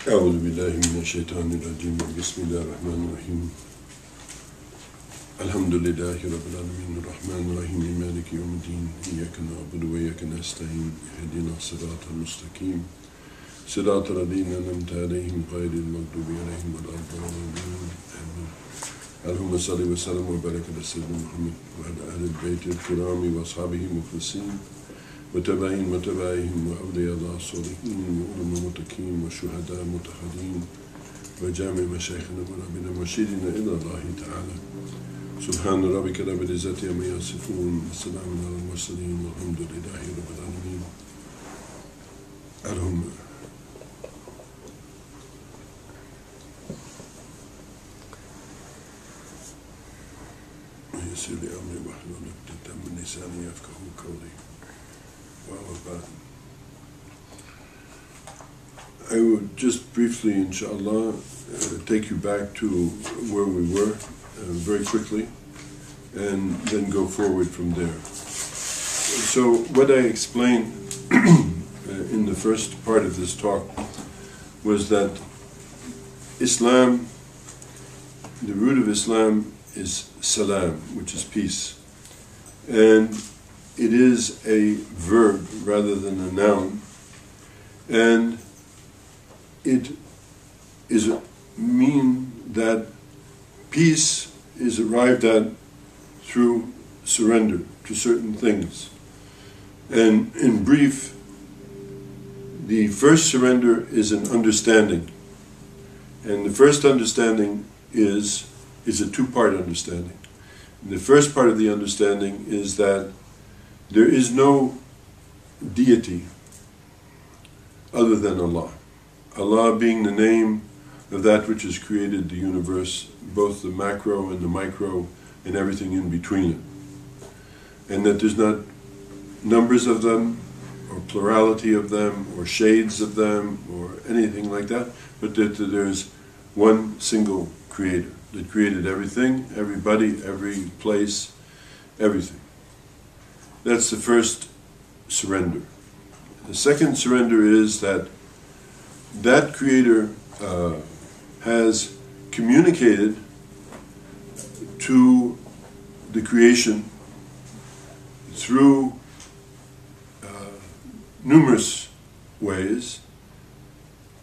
Euzubillahimineşşeytanirracim. Bismillahirrahmanirrahim. Elhamdülillahi Rabbil alemin. Rahmanirrahim. Maliki yevmiddin. İyyâke na'budu ve iyyâke nestaîn. İhdina sıratal mustakim. Sıratal lezîne en'amte aleyhim gayril mağdubi aleyhim ve'd-dâllîn. Amin. Allahümme salli ve sellem ve barik ala seyyidina Muhammed ve ala ehlil beytil kirâmi ve ashabihi muhlisîn. وتبعين وتبعهم وأولياء الله الصالحين وعلماء المتقين والشهداء المتخذين وجامع مشايخنا وربنا مرشدنا إلى الله تعالى سبحان ربك رب العزة عما يصفون والسلام على المرسلين والحمد لله رب العالمين. اللهم يسر لي أمري واحلل عقدة من لساني يفقهوا قولي. I will just briefly, inshallah, take you back to where we were very quickly and then go forward from there. So what I explained in the first part of this talk was that Islam, the root of Islam is salam, which is peace. And it is a verb rather than a noun, and it is mean that peace is arrived at through surrender to certain things. And in brief, the first surrender is an understanding, and the first understanding is a two-part understanding. And the first part of the understanding is that there is no deity other than Allah. Allah being the name of that which has created the universe, both the macro and the micro and everything in between it. And that there's not numbers of them, or plurality of them, or shades of them, or anything like that, but that there's one single creator that created everything, everybody, every place, everything. That's the first surrender. The second surrender is that Creator has communicated to the creation through numerous ways,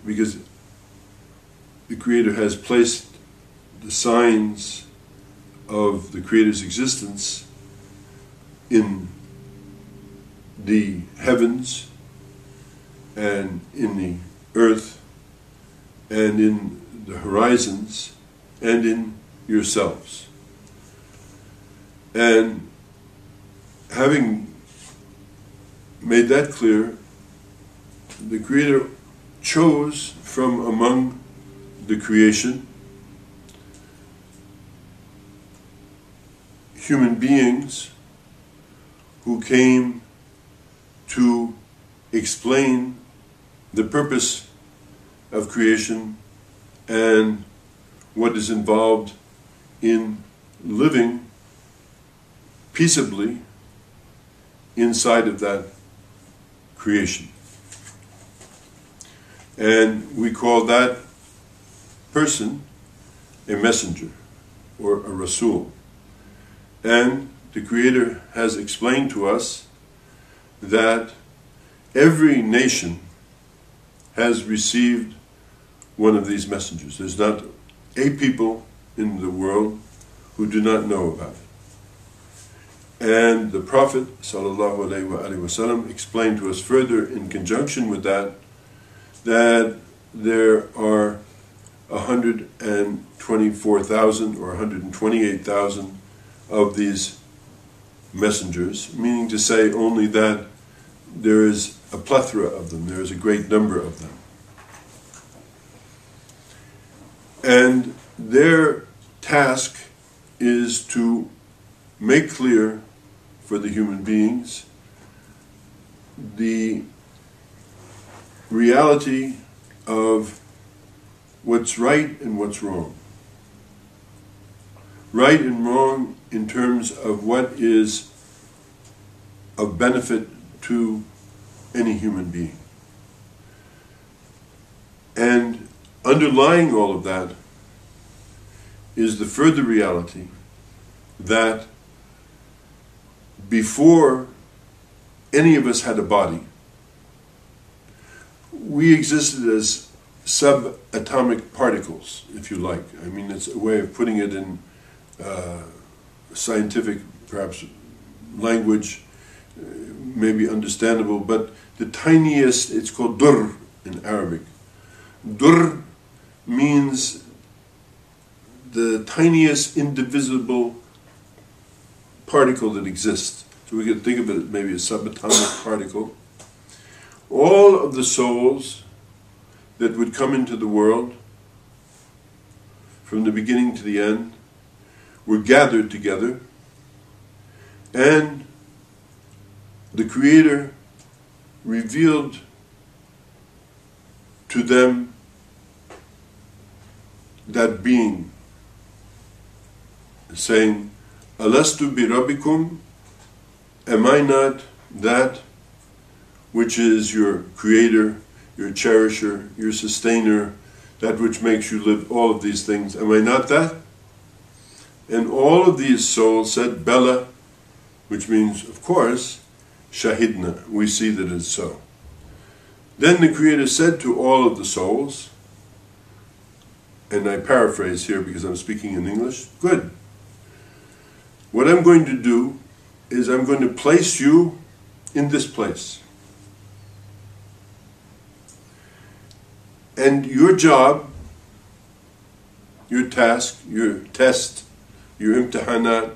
because the Creator has placed the signs of the Creator's existence in the heavens and in the earth and in the horizons and in yourselves. And having made that clear, the Creator chose from among the creation human beings who came to explain the purpose of creation and what is involved in living peaceably inside of that creation. And we call that person a messenger or a Rasul. And the Creator has explained to us that every nation has received one of these messengers. There's not a people in the world who do not know about it. And the Prophet ﷺ explained to us further in conjunction with that there are 124,000 or 128,000 of these messengers, meaning to say only that there is a plethora of them, there is a great number of them. And their task is to make clear for the human beings the reality of what's right and what's wrong. Right and wrong in terms of what is of benefit to any human being. And underlying all of that is the further reality that before any of us had a body, we existed as subatomic particles, if you like. I mean, it's a way of putting it in scientific, perhaps, language, maybe understandable, but the tiniest, it's called dur in Arabic. Dur means the tiniest indivisible particle that exists. So we can think of it as maybe a subatomic particle. All of the souls that would come into the world from the beginning to the end were gathered together, and the Creator revealed to them that being, saying, Alastu bi Rabbikum, am I not that which is your Creator, your cherisher, your sustainer, that which makes you live, all of these things? Am I not that? And all of these souls said, Bela, which means, of course, Shahidna, we see that it's so. Then the Creator said to all of the souls, and I paraphrase here because I'm speaking in English, good. What I'm going to do is I'm going to place you in this place. And your job, your task, your test, your imtihanat,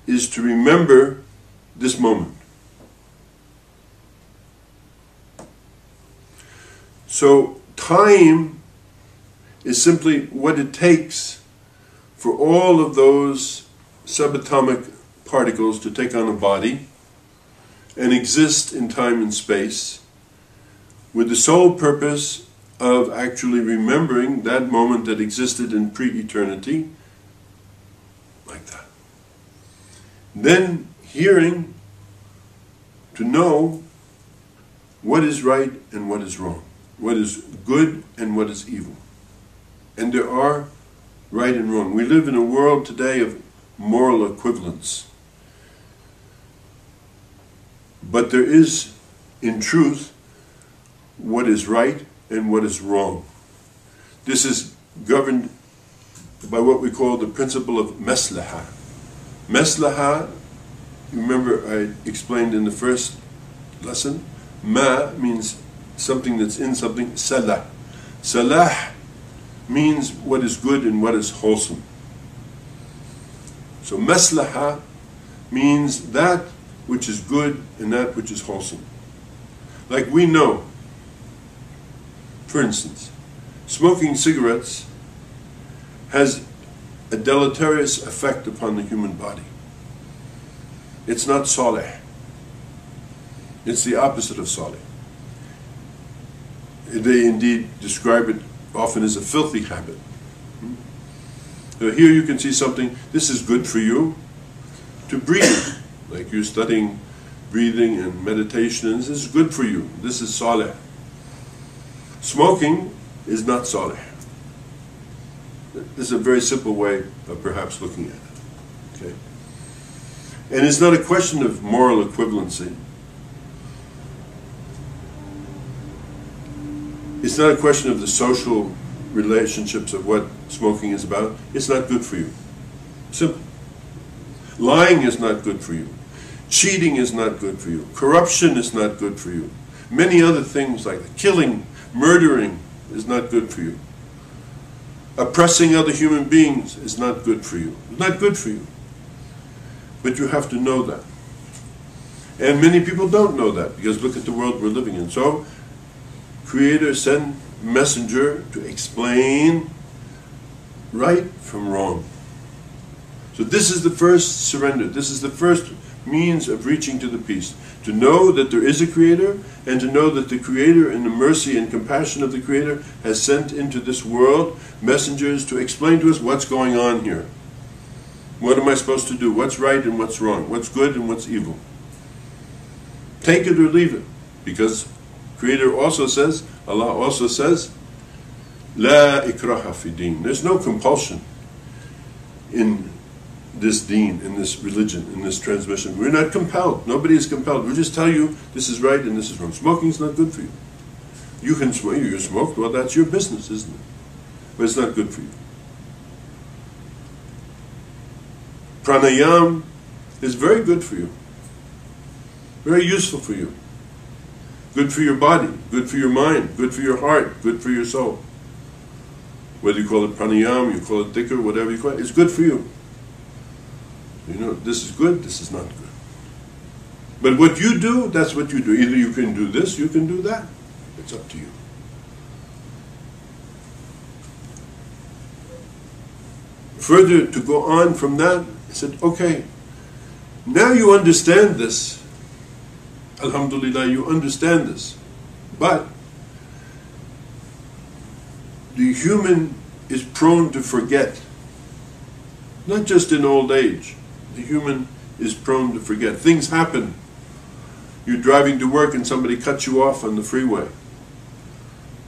is to remember this moment. So time is simply what it takes for all of those subatomic particles to take on a body and exist in time and space with the sole purpose of actually remembering that moment that existed in pre-eternity, like that. Then hearing to know what is right and what is wrong, what is good and what is evil. And there are right and wrong. We live in a world today of moral equivalence. But there is, in truth, what is right and what is wrong. This is governed by what we call the principle of maslaha. Maslaha, remember I explained in the first lesson, ma means something that's in something, salah. Salah means what is good and what is wholesome. So maslaha means that which is good and that which is wholesome. Like we know, for instance, smoking cigarettes has a deleterious effect upon the human body. It's not salih. It's the opposite of salih. They indeed describe it often as a filthy habit. So here you can see something, this is good for you to breathe. Like you're studying breathing and meditation, and this is good for you. This is salih. Smoking is not salih. This is a very simple way of perhaps looking at it. Okay? And it's not a question of moral equivalency. It's not a question of the social relationships of what smoking is about. It's not good for you. Simple. Lying is not good for you. Cheating is not good for you. Corruption is not good for you. Many other things like that. Killing, murdering is not good for you. Oppressing other human beings is not good for you. It's not good for you. But you have to know that. And many people don't know that, because look at the world we're living in. So, Creator sent messenger to explain right from wrong. So this is the first surrender. This is the first means of reaching to the peace. To know that there is a Creator, and to know that the Creator, in the mercy and compassion of the Creator, has sent into this world messengers to explain to us what's going on here. What am I supposed to do? What's right and what's wrong? What's good and what's evil? Take it or leave it. Because Creator also says, Allah also says, La ikraha fi din. There's no compulsion in this deen, in this religion, in this transmission. We're not compelled. Nobody is compelled. We just tell you this is right and this is wrong. Smoking is not good for you. You can smoke. You smoke. Well, that's your business, isn't it? But it's not good for you. Pranayam is very good for you. Very useful for you. Good for your body, good for your mind, good for your heart, good for your soul. Whether you call it pranayam, you call it dhikr, whatever you call it, it's good for you. You know, this is good, this is not good. But what you do, that's what you do. Either you can do this, you can do that. It's up to you. Further, to go on from that, he said, okay, now you understand this. Alhamdulillah, you understand this. But the human is prone to forget. Not just in old age. The human is prone to forget. Things happen. You're driving to work and somebody cuts you off on the freeway.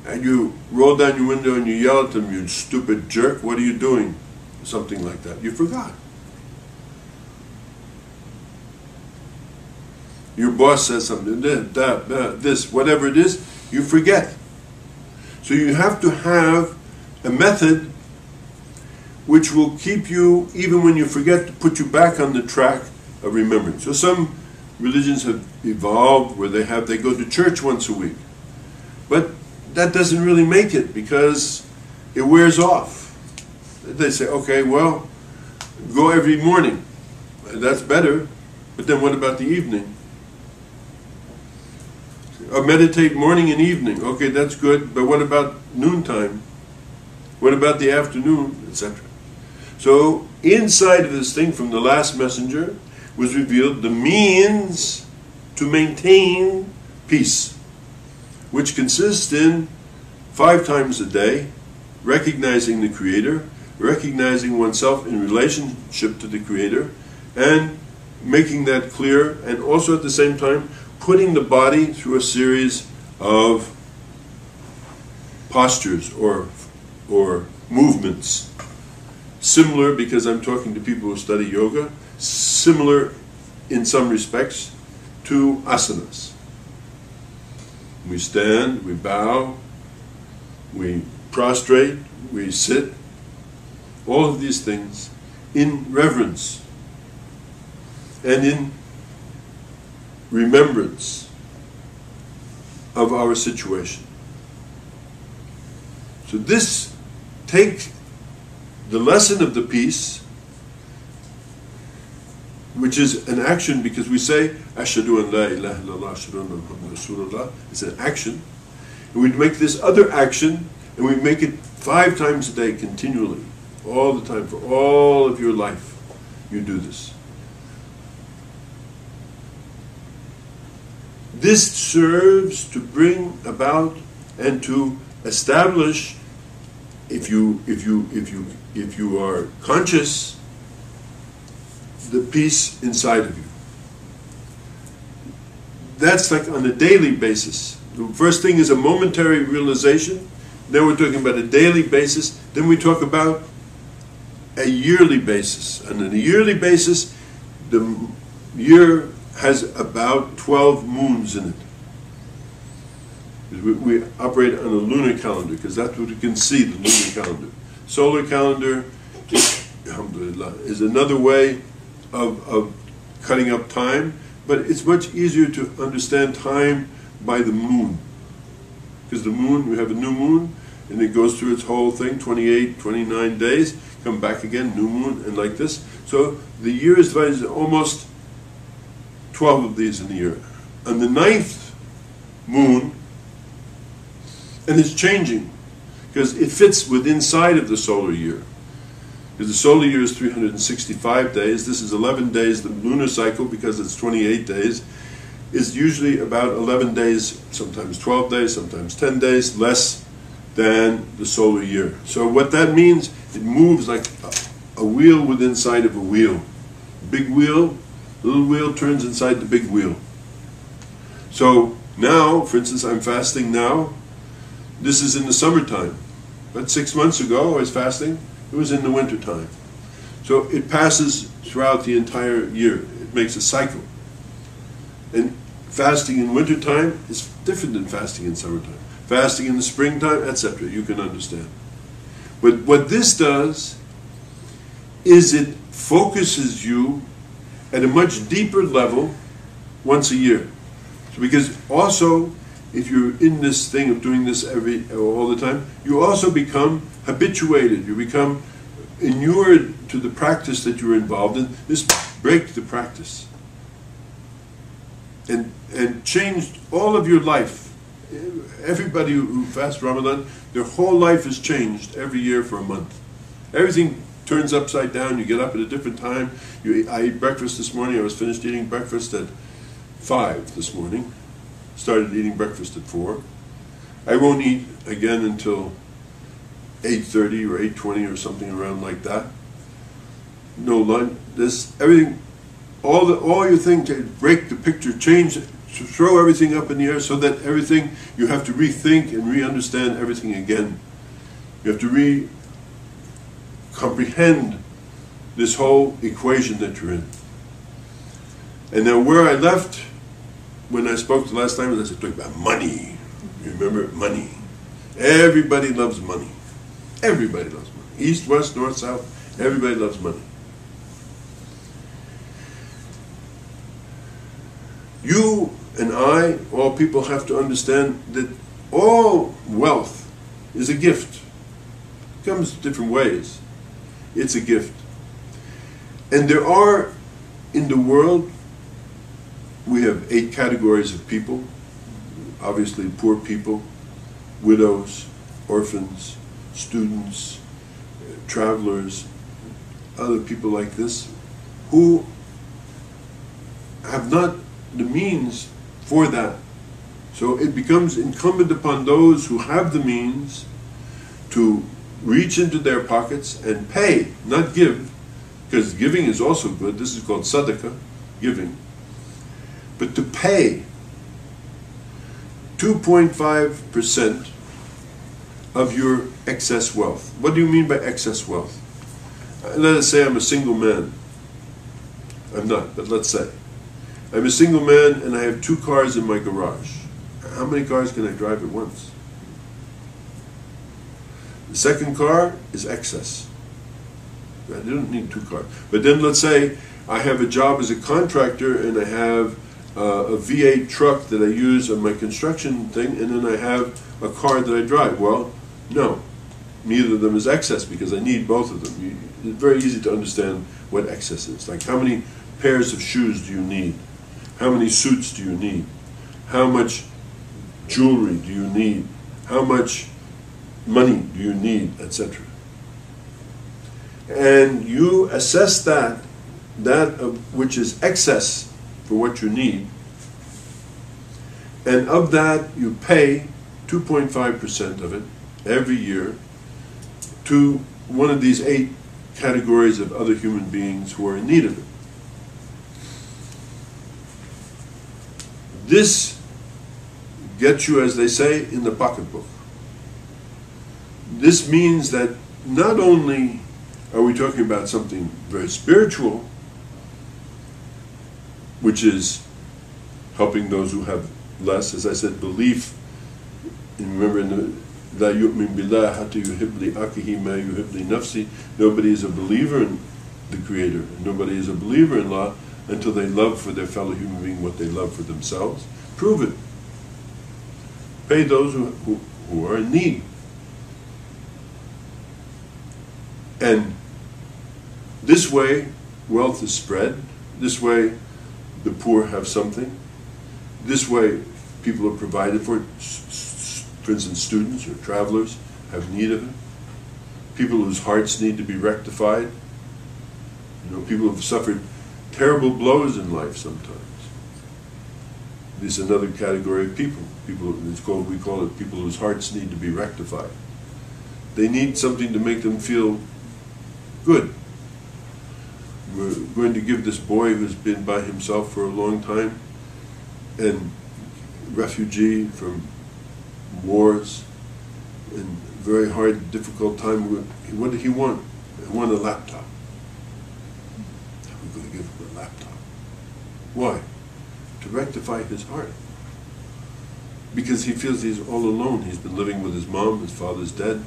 And you roll down your window and you yell at them, you stupid jerk, what are you doing? Something like that. You forgot. Your boss says something, this, whatever it is, you forget. So you have to have a method which will keep you, even when you forget, to put you back on the track of remembering. So some religions have evolved where they go to church once a week. But that doesn't really make it because it wears off. They say, okay, well, go every morning. That's better. But then what about the evening? Or meditate morning and evening. Okay, that's good. But what about noontime? What about the afternoon, etc.? So inside of this thing from the last messenger was revealed the means to maintain peace, which consists in 5 times a day recognizing the Creator, recognizing oneself in relationship to the Creator, and making that clear, and also at the same time putting the body through a series of postures or movements. Similar, because I'm talking to people who study yoga, similar in some respects to asanas. We stand, we bow, we prostrate, we sit, all of these things in reverence and in remembrance of our situation. So this takes the lesson of the peace, which is an action, because we say Ashhadu an la ilaha illallah, Ashhadu anna Muhammadan Rasulullah. It's an action. And we make this other action, and we make it 5 times a day continually, all the time, for all of your life. You do this. This serves to bring about and to establish, if you are conscious, the peace inside of you. That's like on a daily basis. The first thing is a momentary realization, then we're talking about a daily basis, then we talk about a yearly basis. And on a yearly basis, the year has about 12 moons in it. We operate on a lunar calendar because that's what we can see, the lunar calendar. Solar calendar, alhamdulillah, is another way of cutting up time, but it's much easier to understand time by the moon. Because the moon, we have a new moon, and it goes through its whole thing, 28, 29 days, come back again, new moon, and like this. So the year is divided into almost 12 of these in a year. On the 9th moon, and it's changing, because it fits within inside of the solar year. Because the solar year is 365 days, this is 11 days, the lunar cycle, because it's 28 days, is usually about 11 days, sometimes 12 days, sometimes 10 days, less than the solar year. So what that means, it moves like a wheel within inside of a wheel. Big wheel, little wheel turns inside the big wheel. So now, for instance, I'm fasting now. This is in the summertime. But 6 months ago I was fasting, it was in the winter time. So it passes throughout the entire year. It makes a cycle. And fasting in wintertime is different than fasting in summertime. Fasting in the springtime, etc. You can understand. But what this does is it focuses you at a much deeper level once a year. So because also, if you're in this thing of doing this all the time, you also become habituated. You become inured to the practice that you're involved in. This breaks the practice and changed all of your life. Everybody who fasts Ramadan, their whole life is changed every year for a month. Everything turns upside down. You get up at a different time. I ate breakfast this morning. I was finished eating breakfast at 5 this morning. Started eating breakfast at 4. I won't eat again until 8:30 or 8:20 or something around like that. No lunch. Everything, all your thing to break the picture, change it, to throw everything up in the air, so that everything, you have to rethink and re-understand everything again. You have to comprehend this whole equation that you're in. And now where I left when I spoke the last time, I was talking about money. You remember? Money. Everybody loves money. Everybody loves money. East, west, north, south, everybody loves money. You and I, all people, have to understand that all wealth is a gift. It comes different ways. It's a gift. And there are, in the world, we have 8 categories of people. Obviously, poor people, widows, orphans, students, travelers, other people like this, who have not the means for that. So it becomes incumbent upon those who have the means to reach into their pockets and pay, not give, because giving is also good. This is called sadaqah, giving. But to pay 2.5% of your excess wealth. What do you mean by excess wealth? Let us say I'm a single man. I'm not, but let's say. I'm a single man and I have 2 cars in my garage. How many cars can I drive at once? The second car is excess. I don't need 2 cars. But then let's say I have a job as a contractor and I have a V8 truck that I use on my construction thing, and then I have a car that I drive. Well, no. Neither of them is excess because I need both of them. It's very easy to understand what excess is. Like, how many pairs of shoes do you need? How many suits do you need? How much jewelry do you need? How much money do you need, etc. And you assess that of which is excess for what you need, and of that you pay 2.5% of it every year to one of these 8 categories of other human beings who are in need of it. This gets you, as they say, in the pocketbook. This means that not only are we talking about something very spiritual, which is helping those who have less, as I said, belief. And remember, in the La yu'min billah hatta yuhib li akihi ma yuhib li nafsi. Nobody is a believer in the Creator, and nobody is a believer in Allah until they love for their fellow human being what they love for themselves. Prove it. Pay those who are in need. And this way, wealth is spread. This way, the poor have something. This way, people are provided for. For instance, students or travelers have need of it. People whose hearts need to be rectified. You know, people who have suffered terrible blows in life sometimes. This is another category of people. We call it people whose hearts need to be rectified. They need something to make them feel good. We're going to give this boy who's been by himself for a long time and refugee from wars and very hard, difficult time. What did he want? He wanted a laptop. We're going to give him a laptop. Why? To rectify his heart. Because he feels he's all alone. He's been living with his mom, his father's dead.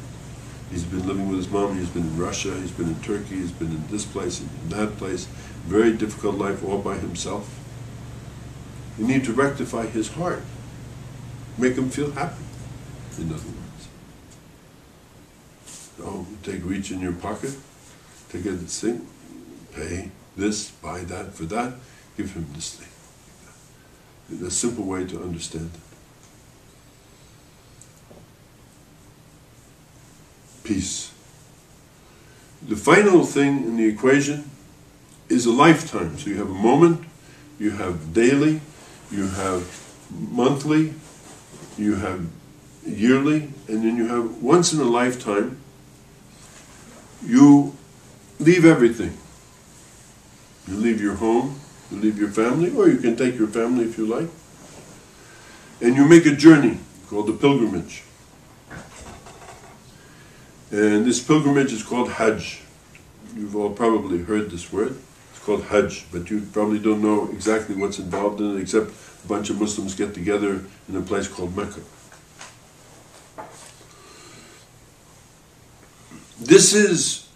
He's been living with his mom, he's been in Russia, he's been in Turkey, he's been in this place, and in that place. Very difficult life all by himself. You need to rectify his heart. Make him feel happy, in other words. Oh, reach in your pocket, take a thing, pay this, buy that, for that, give him this thing. It's a simple way to understand it. Peace. The final thing in the equation is a lifetime. So you have a moment, you have daily, you have monthly, you have yearly, and then you have once in a lifetime. You leave everything. You leave your home, you leave your family, or you can take your family if you like, and you make a journey called the pilgrimage. And this pilgrimage is called Hajj. You've all probably heard this word. It's called Hajj, but you probably don't know exactly what's involved in it, except a bunch of Muslims get together in a place called Mecca. This is,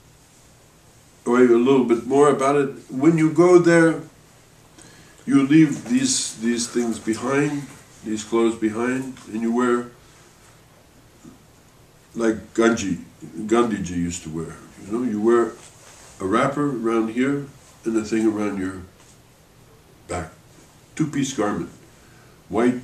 or a little bit more about it, when you go there, you leave these things behind, these clothes behind, and you wear like Gandhiji used to wear. You know, you wear a wrapper around here and a thing around your back. Two-piece garment. White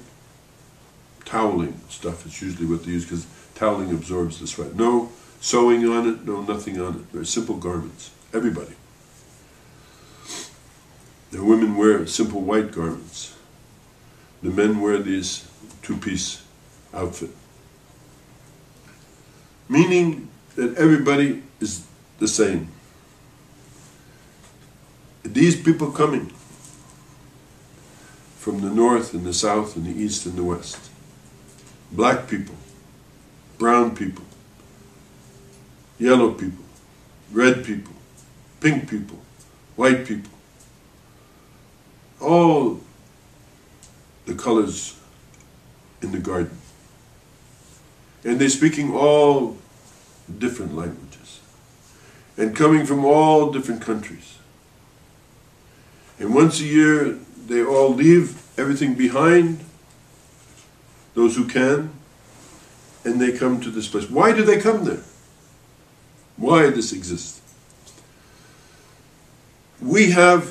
toweling stuff is usually what they use because toweling absorbs the sweat. No sewing on it, no nothing on it. Very simple garments. Everybody. The women wear simple white garments. The men wear these two-piece outfit. Meaning that everybody is the same. These people coming from the north and the south and the east and the west, black people, brown people, yellow people, red people, pink people, white people, all the colors in the garden. And they're speaking all different languages and coming from all different countries. And once a year, they all leave everything behind, those who can, and they come to this place. Why do they come there? Why this exists? We have,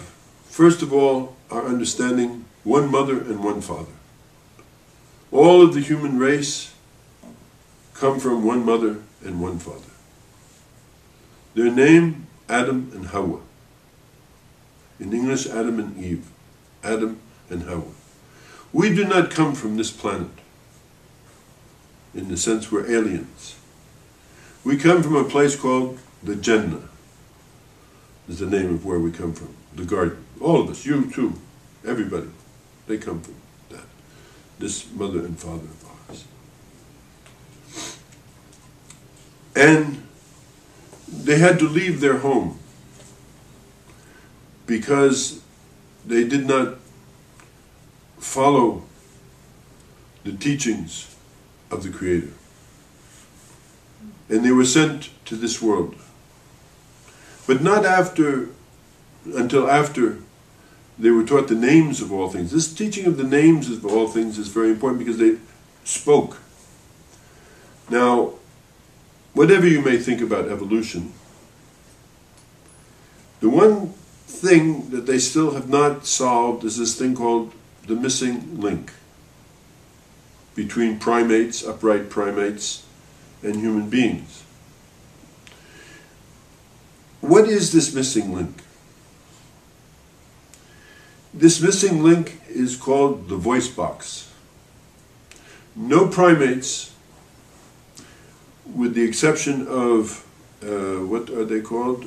first of all, our understanding, one mother and one father. All of the human race come from one mother and one father. Their name, Adam and Hawa. In English, Adam and Eve. Adam and Hawa. We do not come from this planet. In the sense we're aliens. We come from a place called the Jannah. Is the name of where we come from. The garden. All of us, you too, everybody. They come from that. This mother and father of ours. And they had to leave their home because they did not follow the teachings of the Creator. And they were sent to this world. But not until after they were taught the names of all things. This teaching of the names of all things is very important because they spoke. Now, whatever you may think about evolution, the one thing that they still have not solved is this thing called the missing link between primates, upright primates, and human beings. What is this missing link? This missing link is called the voice box. No primates, with the exception of, what are they called?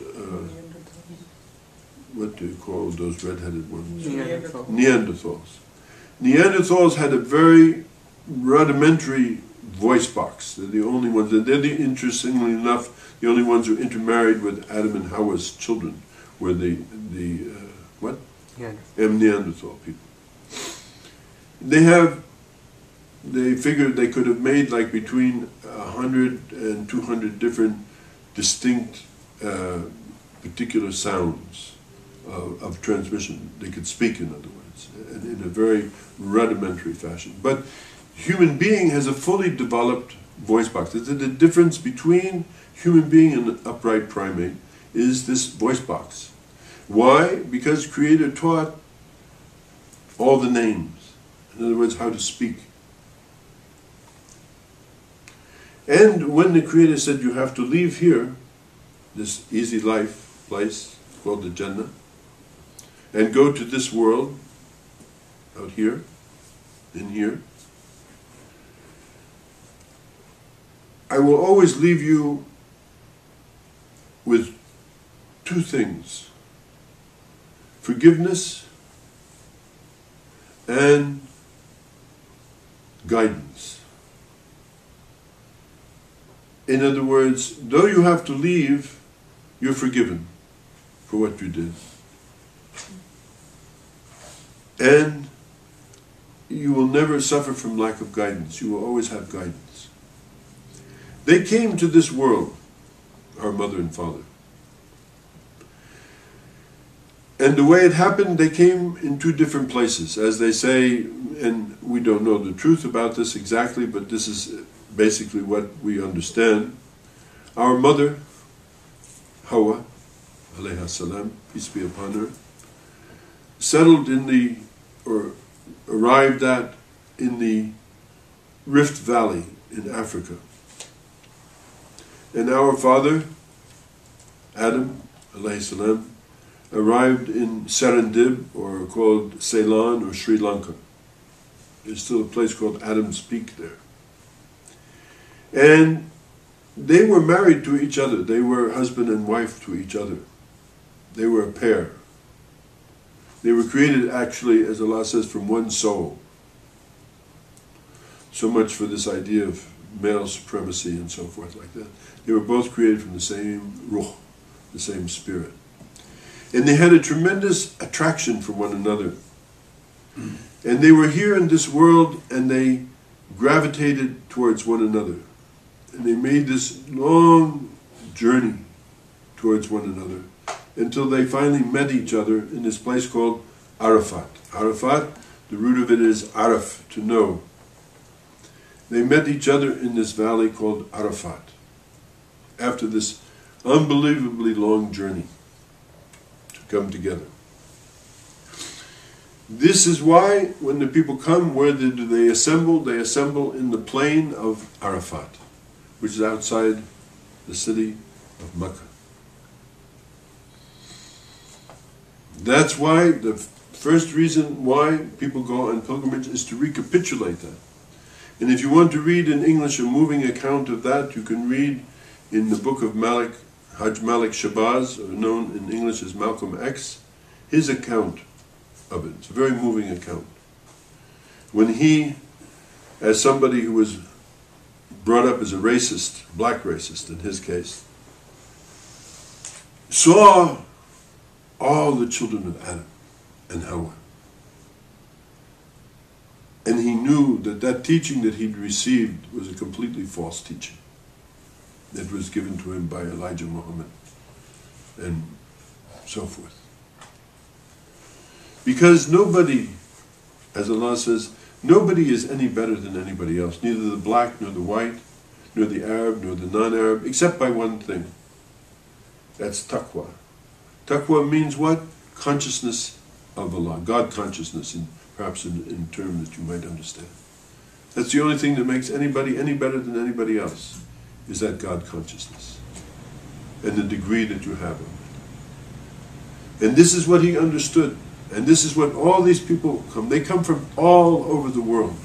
What do you call those red-headed ones? Neanderthals. Neanderthals had a very rudimentary voice box. They're the only ones, interestingly enough, the only ones who intermarried with Adam and Hawa's children were the what? Neanderthal people. They figured they could have made like between 100 and 200 different distinct particular sounds of transmission. They could speak, in other words, and in a very rudimentary fashion. But human being has a fully developed voice box. The difference between human being and an upright primate is this voice box. Why? Because Creator taught all the names. In other words, how to speak. And when the Creator said you have to leave here, this easy life place called the Jannah, and go to this world, out here, in here, I will always leave you with two things: forgiveness and guidance. In other words, though you have to leave, you're forgiven for what you did. And you will never suffer from lack of guidance. You will always have guidance. They came to this world, our mother and father. And the way it happened, they came in two different places. As they say, and we don't know the truth about this exactly, but this is basically what we understand. Our mother, Hawa, alayhi-s-salaam, peace be upon her, settled or arrived in the Rift Valley in Africa. And our father, Adam, alayhi-s-salaam, arrived in Serendib, or called Ceylon or Sri Lanka. There's still a place called Adam's Peak there. And they were married to each other. They were husband and wife to each other. They were a pair. They were created, actually, as Allah says, from one soul. So much for this idea of male supremacy and so forth like that. They were both created from the same ruh, the same spirit. And they had a tremendous attraction for one another. And they were here in this world, and they gravitated towards one another. And they made this long journey towards one another until they finally met each other in this place called Arafat. Arafat, the root of it is araf, to know. They met each other in this valley called Arafat after this unbelievably long journey to come together. This is why when the people come, where do they assemble? They assemble in the plain of Arafat, which is outside the city of Mecca. That's why the first reason why people go on pilgrimage is to recapitulate that. And if you want to read in English a moving account of that, you can read in the book of Malik, Hajj Malik Shabazz, known in English as Malcolm X, his account of it. It's a very moving account. When he, as somebody who was brought up as a racist, black racist in his case, saw all the children of Adam and Hawa. And he knew that that teaching that he'd received was a completely false teaching that was given to him by Elijah Muhammad and so forth. Because nobody, as Allah says, nobody is any better than anybody else, neither the black nor the white, nor the Arab nor the non-Arab, except by one thing. That's taqwa. Taqwa means what? Consciousness of Allah, God consciousness, perhaps in terms that you might understand. That's the only thing that makes anybody any better than anybody else, is that God consciousness and the degree that you have of it. And this is what he understood. And this is what all these people come. They come from all over the world.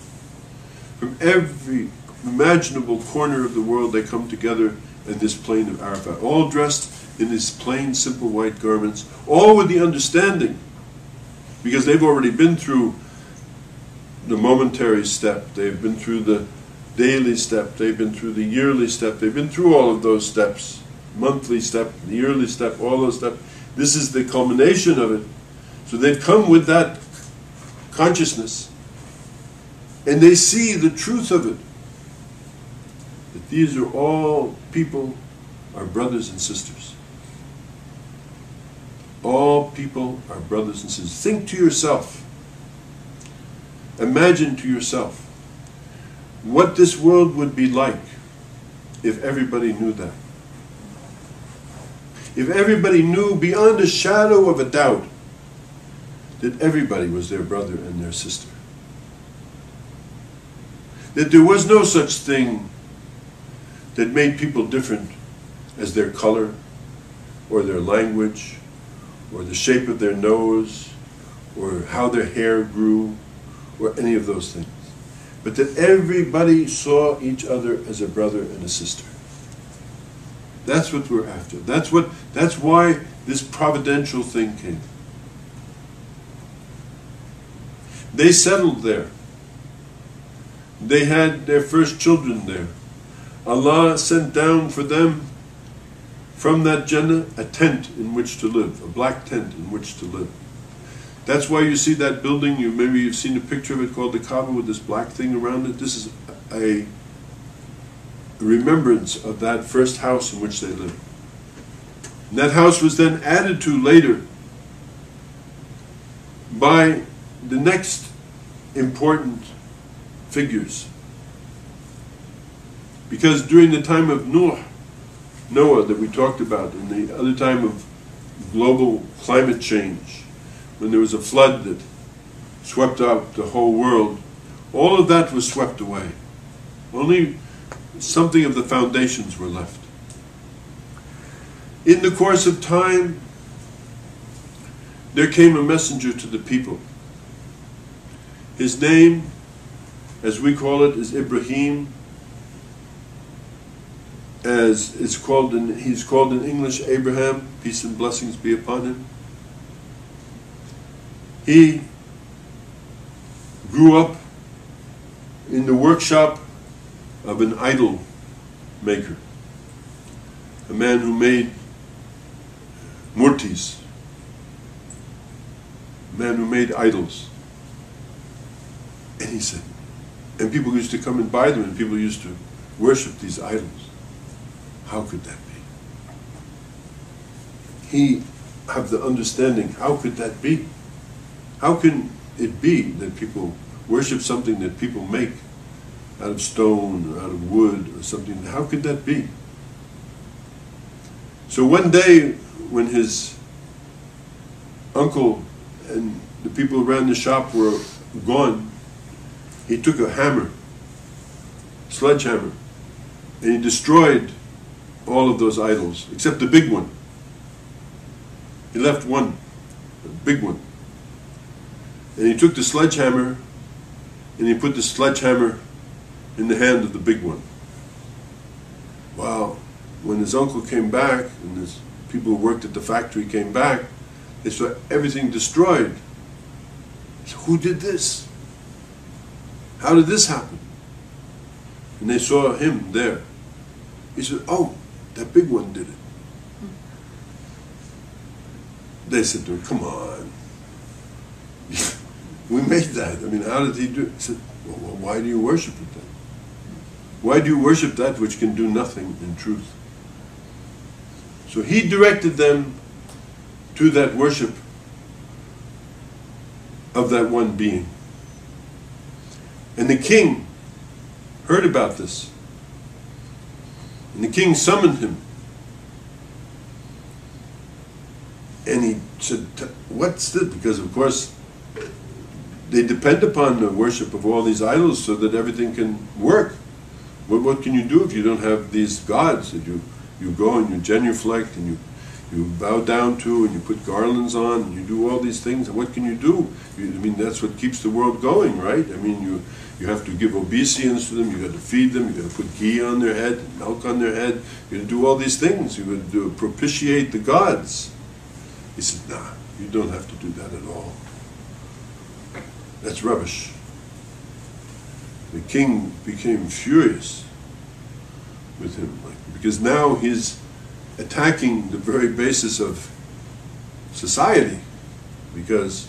From every imaginable corner of the world, they come together in this plain of Arafat, all dressed in these plain, simple white garments, all with the understanding, because they've already been through the momentary step, they've been through the daily step, they've been through the yearly step, they've been through all of those steps, monthly step, the yearly step, all those steps. This is the culmination of it. So they've come with that consciousness, and they see the truth of it, that these are all people, are brothers and sisters. All people are brothers and sisters. Think to yourself, imagine to yourself what this world would be like if everybody knew that. If everybody knew beyond a shadow of a doubt that everybody was their brother and their sister. That there was no such thing that made people different as their color, or their language, or the shape of their nose, or how their hair grew, or any of those things. But that everybody saw each other as a brother and a sister. That's what we're after. That's why this providential thing came. They settled there. They had their first children there. Allah sent down for them from that Jannah a tent in which to live, a black tent in which to live. That's why you see that building, maybe you've seen a picture of it called the Kaaba with this black thing around it. This is a remembrance of that first house in which they lived. And that house was then added to later by the next important figures. Because during the time of Noah that we talked about, in the other time of global climate change, when there was a flood that swept out the whole world, all of that was swept away. Only something of the foundations were left. In the course of time, there came a messenger to the people. His name, as we call it, is Ibrahim. As it's called he's called in English Abraham, peace and blessings be upon him. He grew up in the workshop of an idol maker, a man who made murtis, a man who made idols. And he said, and people used to come and buy them, and people used to worship these idols. How could that be? He had the understanding, how could that be? How can it be that people worship something that people make out of stone or out of wood or something? How could that be? So one day when his uncle and the people around the shop were gone, he took a hammer, sledgehammer, and he destroyed all of those idols, except the big one. He left one, the big one. And he took the sledgehammer, and he put the sledgehammer in the hand of the big one. Wow. When his uncle came back, and his people who worked at the factory came back, they saw everything destroyed. He said, who did this? How did this happen? And they saw him there. He said, oh, that big one did it. They said to him, come on. We made that. I mean, how did he do it? He said, well, why do you worship it then? Why do you worship that which can do nothing in truth? So he directed them to that worship of that one being. And the king heard about this. And the king summoned him. And he said, what's this? Because of course, they depend upon the worship of all these idols so that everything can work. What can you do if you don't have these gods that you go and you genuflect and you bow down to and you put garlands on and you do all these things? And what can you do? I mean, that's what keeps the world going, right? I mean, you have to give obeisance to them, you got to feed them, you got to put ghee on their head, milk on their head, you got to do all these things, you got to propitiate the gods. He said, nah, you don't have to do that at all. That's rubbish. The king became furious with him, because now he's attacking the very basis of society, because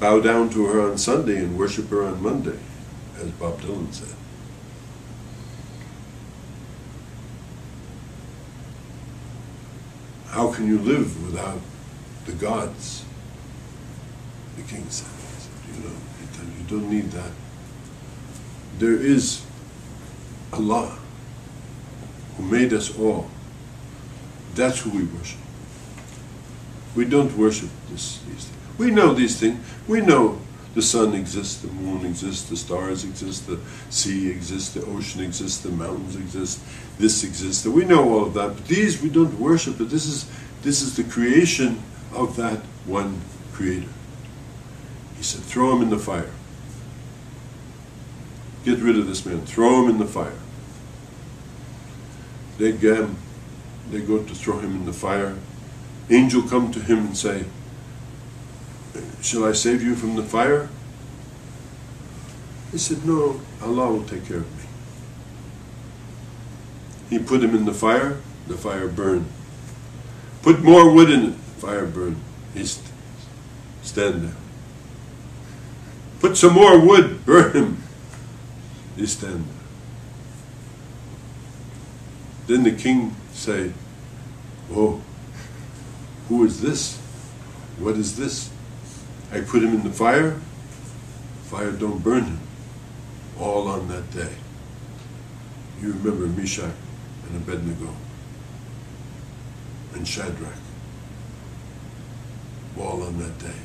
bow down to her on Sunday and worship her on Monday, as Bob Dylan said. How can you live without the gods? The king said, you don't need that. There is Allah who made us all. That's who we worship. We don't worship these things. We know these things. We know the sun exists, the moon exists, the stars exist, the sea exists, the ocean exists, the mountains exist, this exists. We know all of that, but these we don't worship. But this is the creation of that one Creator. He said, throw him in the fire. Get rid of this man. Throw him in the fire. They go to throw him in the fire. Angel come to him and say, shall I save you from the fire? He said, no, Allah will take care of me. He put him in the fire burned. Put more wood in it, fire burned. He stand there. Put some more wood, burn him. He stand there. Then the king say, oh, who is this? What is this? I put him in the fire don't burn him. All on that day. You remember Meshach and Abednego and Shadrach. All on that day.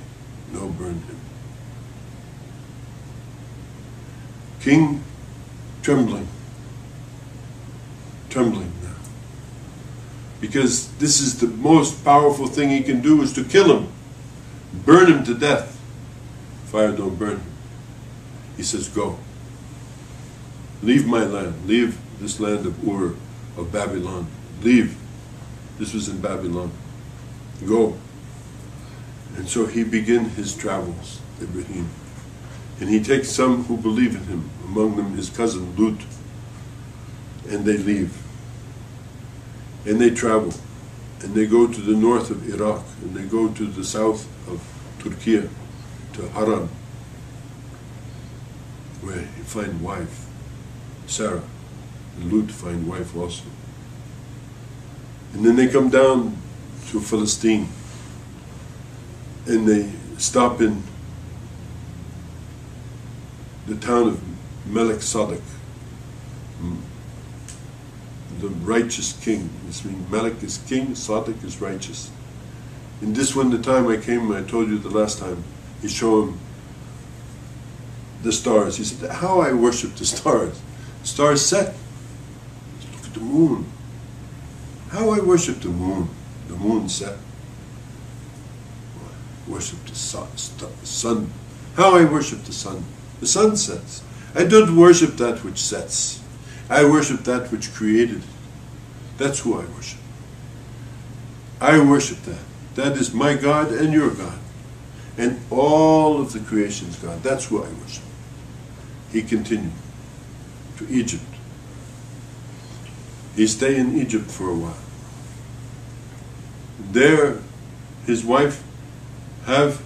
No burn him. King trembling now. Because this is the most powerful thing he can do, is to kill him. Burn him to death. Fire don't burn him. He says, go. Leave my land. Leave this land of Ur, of Babylon. Leave. This was in Babylon. Go. And so he began his travels, Ibrahim. And he takes some who believe in him, among them his cousin Lut, and they leave. And they travel. And they go to the north of Iraq, and they go to the south of Turkey, to Haran, where he find wife, Sarah, and Lut find wife also. And then they come down to Palestine, and they stop in the town of Melech Sadek, the righteous king. This means Melech is king, Sadek is righteous. And this one, the time I came, I told you the last time, he showed him the stars. He said, how I worship the stars. The stars set. Look at the moon. How I worship the moon. The moon set. Worship the sun. How I worship the sun. The sun sets. I don't worship that which sets. I worship that which created it. That's who I worship. I worship that. That is my God and your God. And all of the creation's God. That's who I worship. He continued to Egypt. He stayed in Egypt for a while. There, his wife have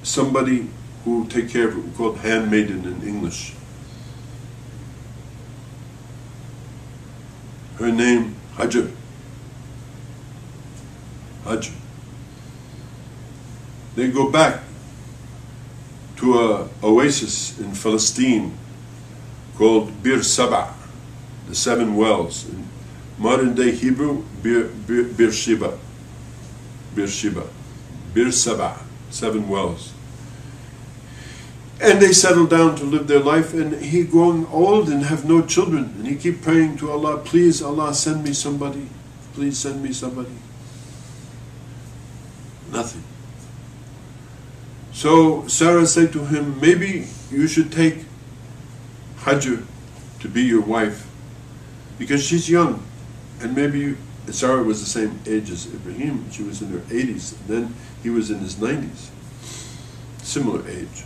somebody who take care of it, called handmaiden in English. Her name, Hajar. Hajar. They go back to an oasis in Palestine called Bir Saba, the 7 wells. In modern day Hebrew, Beersheba. Beersheba. Bir Saba, 7 wells. And they settle down to live their life, and he growing old and have no children, and he keep praying to Allah, please Allah send me somebody, please send me somebody. Nothing. So Sarah said to him, maybe you should take Hajar to be your wife, because she's young, and maybe Sarah was the same age as Ibrahim. She was in her 80s, and then he was in his 90s, similar age.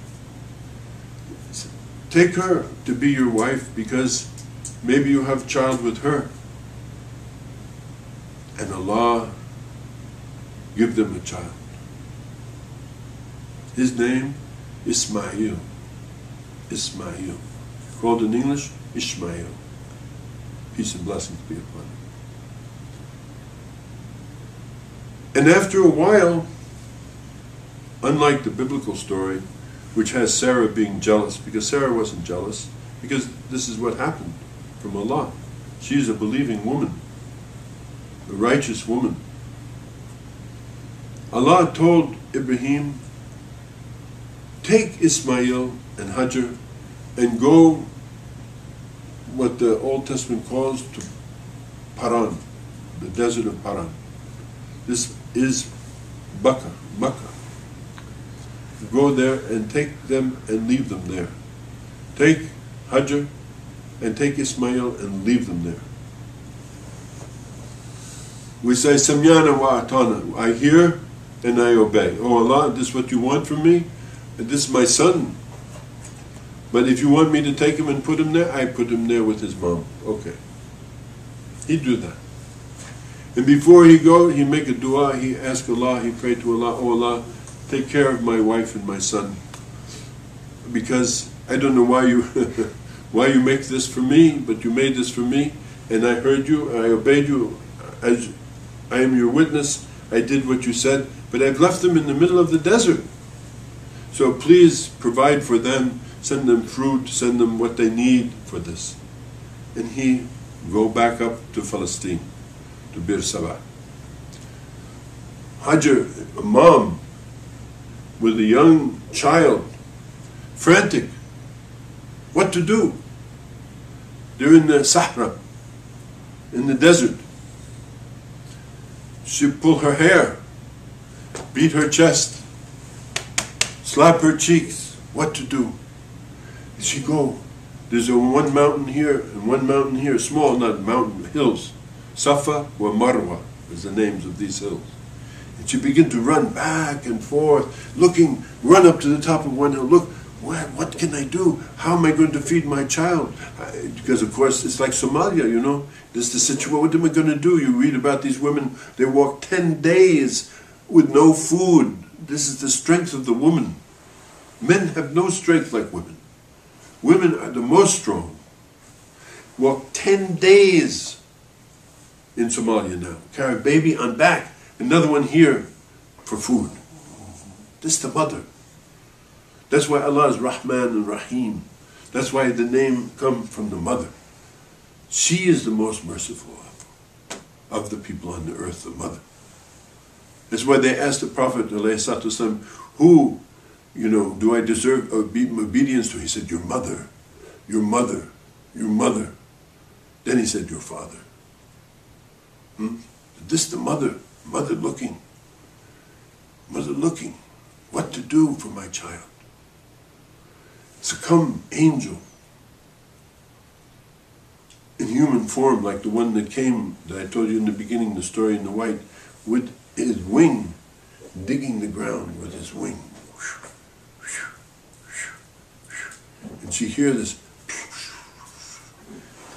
take her to be your wife because maybe you have a child with her. And Allah give them a child. His name, Ismail. Ismail. Called in English, Ishmael. Peace and blessings be upon him. And after a while, unlike the biblical story, which has Sarah being jealous, because Sarah wasn't jealous, because this is what happened from Allah. She is a believing woman, a righteous woman. Allah told Ibrahim, take Ismail and Hajar and go what the Old Testament calls to Paran, the desert of Paran. This is Makkah. Go there and take them and leave them there. Take Hajar and take Ismail and leave them there. We say, Samyana wa atana. I hear and I obey. Oh Allah, this is what you want from me? And this is my son. But if you want me to take him and put him there, I put him there with his mom. Okay. He'd do that. And before he go, he make a dua, he ask Allah, he pray to Allah, oh Allah, take care of my wife and my son. Because I don't know why you why you make this for me, but you made this for me, and I heard you, I obeyed you, as I am your witness, I did what you said, but I've left them in the middle of the desert. So please provide for them, send them fruit, send them what they need for this. And he go back up to Palestine, to Bir Sabah. Hajar, a mom with a young child, frantic, what to do? They're in the Sahara, in the desert. She pull her hair, beat her chest, slap her cheeks. What to do? She go. There's one mountain here and one mountain here, small, not mountain, hills. Safa or Marwa is the names of these hills. And she began to run back and forth, looking, run up to the top of one hill, look, what can I do? How am I going to feed my child? Because of course it's like Somalia, you know. This is the situation. What am I going to do? You read about these women, they walk 10 days with no food. This is the strength of the woman. Men have no strength like women. Women are the most strong. Walk 10 days in Somalia now. Carry a baby on back, another one here for food. This is the mother. That's why Allah is Rahman and Rahim. That's why the name comes from the mother. She is the most merciful of the people on the earth, the mother. That's why they asked the Prophet, alayhi-s-salaam, who, you know, do I deserve obedience to? He said, your mother, your mother, your mother. Then he said, your father. This is the mother, mother looking, what to do for my child. So come, angel, in human form, like the one that came, that I told you in the beginning, the story in the white, with his wing, digging the ground with his wing. And she hear this,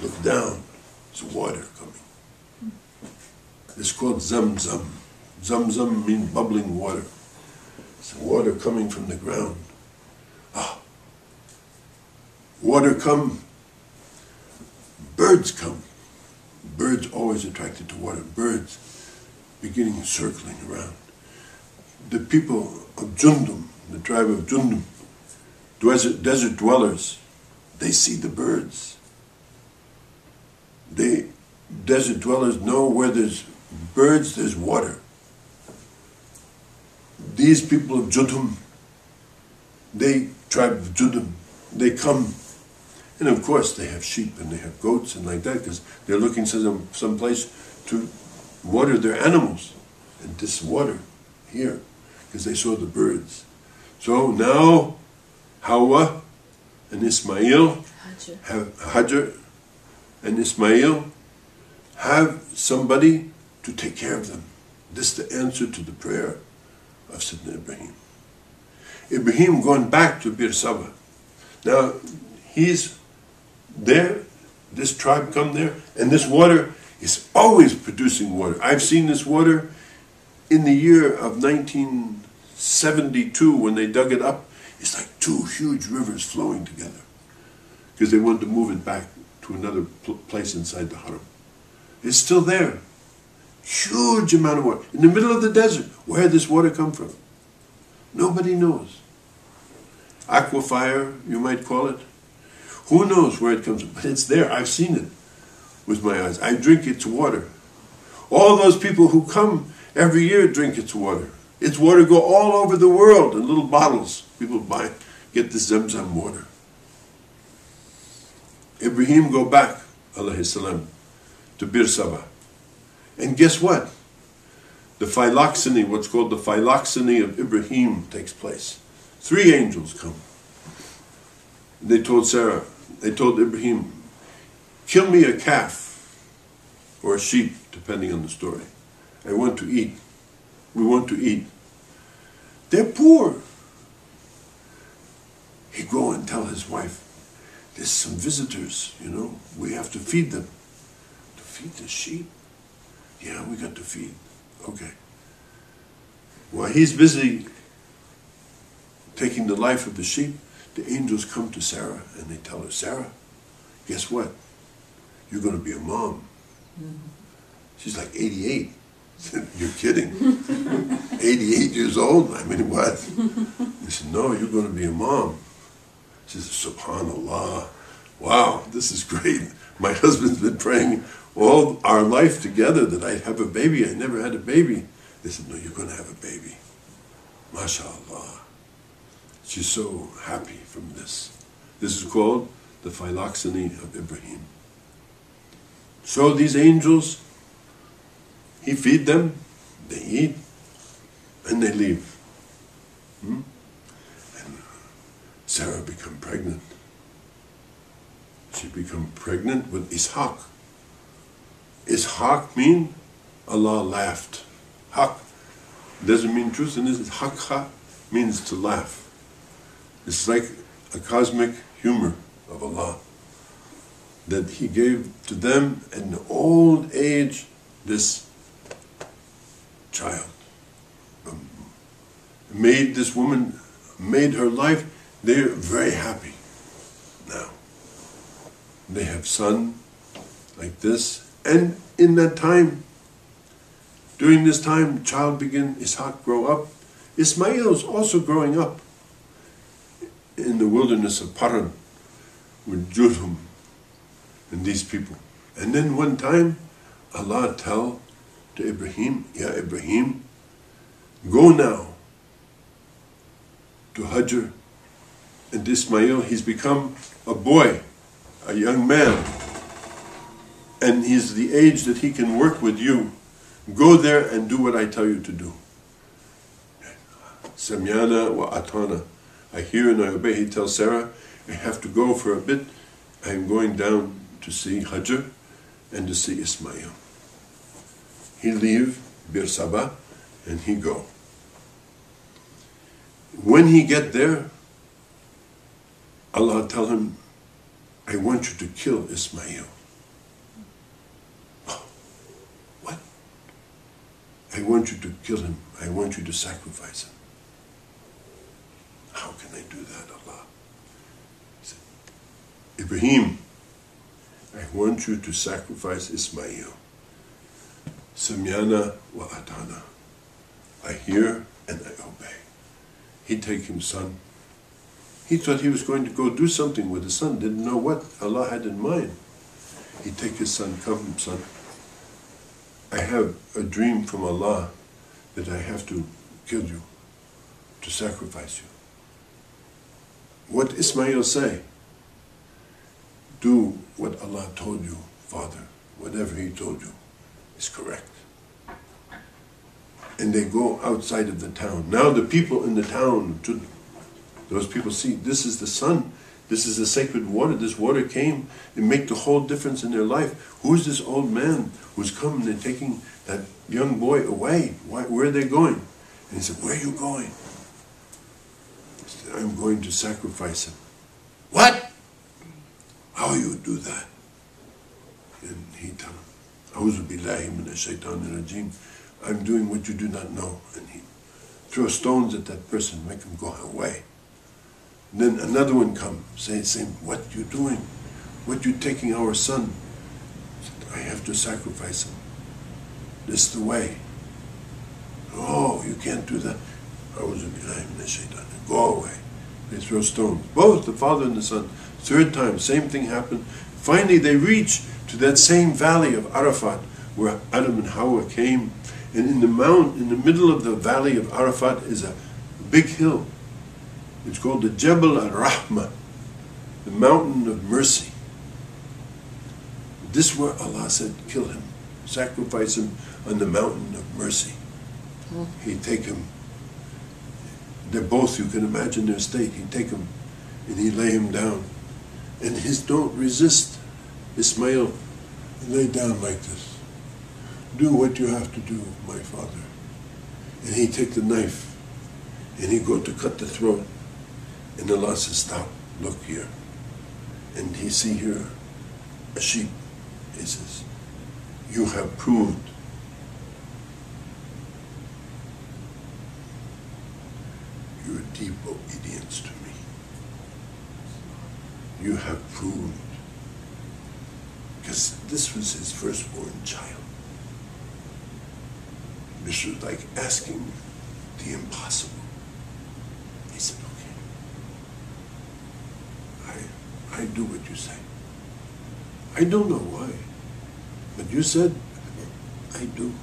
look down, there's water coming. It's called Zamzam. Zamzam means bubbling water. It's water coming from the ground. Water come, birds come. Birds always attracted to water. Birds beginning circling around. The people of Jundum, the tribe of Jundum, desert dwellers, they see the birds. Desert dwellers know where there's birds, there's water. These people of Jundum, tribe of Jundum, they come. And of course they have sheep and they have goats and like that, because they're looking for some place to water their animals. And this water here, because they saw the birds. So now Hawa and Ismail have Hajar and Ismail have somebody to take care of them. This is the answer to the prayer of Sayyidina Ibrahim. Ibrahim going back to Bir Sabah. Now, he's there, this tribe come there, and this water is always producing water. I've seen this water in the year of 1972 when they dug it up. It's like two huge rivers flowing together because they wanted to move it back to another place inside the haram. It's still there. Huge amount of water. In the middle of the desert. Where did this water come from? Nobody knows. Aquifer, you might call it. Who knows where it comes from? But it's there. I've seen it with my eyes. I drink its water. All those people who come every year drink its water. Its water go all over the world in little bottles. People get this Zamzam water. Ibrahim go back, alayhi-s-salaam, to Bir Saba. And guess what? The phylloxeny, what's called the phylloxeny of Ibrahim takes place. 3 angels come. They told Sarah, they told Ibrahim, kill me a calf or a sheep, depending on the story. I want to eat. We want to eat. They're poor. He go and tell his wife, there's some visitors, we have to feed them. To feed the sheep? Yeah, we got to feed. Okay. While he's busy taking the life of the sheep, the angels come to Sarah and they tell her, Sarah, guess what? You're going to be a mom. She's like 88. You're kidding. 88 years old? I mean, what? He said, no, you're going to be a mom. She said, subhanallah. Wow, this is great. My husband's been praying all our life together that I'd have a baby. I never had a baby. They said, no, you're going to have a baby. MashaAllah. She's so happy from this. This is called the phylloxeny of Ibrahim. So these angels, he feed them, they eat, and they leave. And Sarah become pregnant. She become pregnant with Ishaq. Ishaq mean Allah laughed. Haq doesn't mean truth, and this is haqqa means to laugh. It's like a cosmic humor of Allah that He gave to them in old age this child. Made this woman, made her life, they're very happy now. They have son like this, and in that time, during this time, child begin, Ishaq grow up. Ismail is also growing up in the wilderness of Paran with Jurhum and these people. And then one time, Allah tell to Ibrahim, Ya Ibrahim, go now to Hajar. And Ismail, he's become a boy, a young man. And he's the age that he can work with you. Go there and do what I tell you to do. Samyana wa atana. I hear and I obey. He tells Sarah, I have to go for a bit. I am going down to see Hajar and to see Ismail. He leave Bir Saba and he go. When he get there, Allah tell him, I want you to kill Ismail. Oh, what? I want you to kill him. I want you to sacrifice him. How can I do that, Allah? He said, Ibrahim, I want you to sacrifice Ismail. Samyana wa atana. I hear and I obey. He take him son. He thought he was going to go do something with his son, didn't know what Allah had in mind. He take his son, come son. I have a dream from Allah that I have to kill you, to sacrifice you. What Ismail say? Do what Allah told you, father. Whatever He told you is correct. And they go outside of the town. Now the people in the town, those people see, this is the sun, this is the sacred water, this water came and make the whole difference in their life. Who's this old man who's come and they're taking that young boy away? Where are they going? And he said, where are you going? He said, I'm going to sacrifice him. What? how you do that? And he told him, A'udhu billahi minash shaitanir rajim, I'm doing what you do not know. And he throws stones at that person, make him go away. And then another one comes, saying, what you doing? What you taking our son? He said, I have to sacrifice him. This is the way. Oh, you can't do that. A'udhu billahi minash shaitanir rajim. Go away. They throw stones. Both the father and the son. Third time, same thing happened. Finally, they reach to that same valley of Arafat where Adam and Hawa came. And in the middle of the valley of Arafat is a big hill. It's called the Jabal al-Rahmah, the mountain of mercy. This is where Allah said, kill him, sacrifice him on the mountain of mercy. He'd take him. They're both, you can imagine their state. He'd take him and he'd lay him down. And don't resist. Ismail, lay down like this. Do what you have to do, my father. And he'd take the knife and he'd go to cut the throat. And Allah says, stop, look here. And he see here a sheep. He says, you have proved your deep obedience to me. You have proved, because this was his firstborn child. This was like asking the impossible. He said, okay, I do what you say. I don't know why, but you said, I do.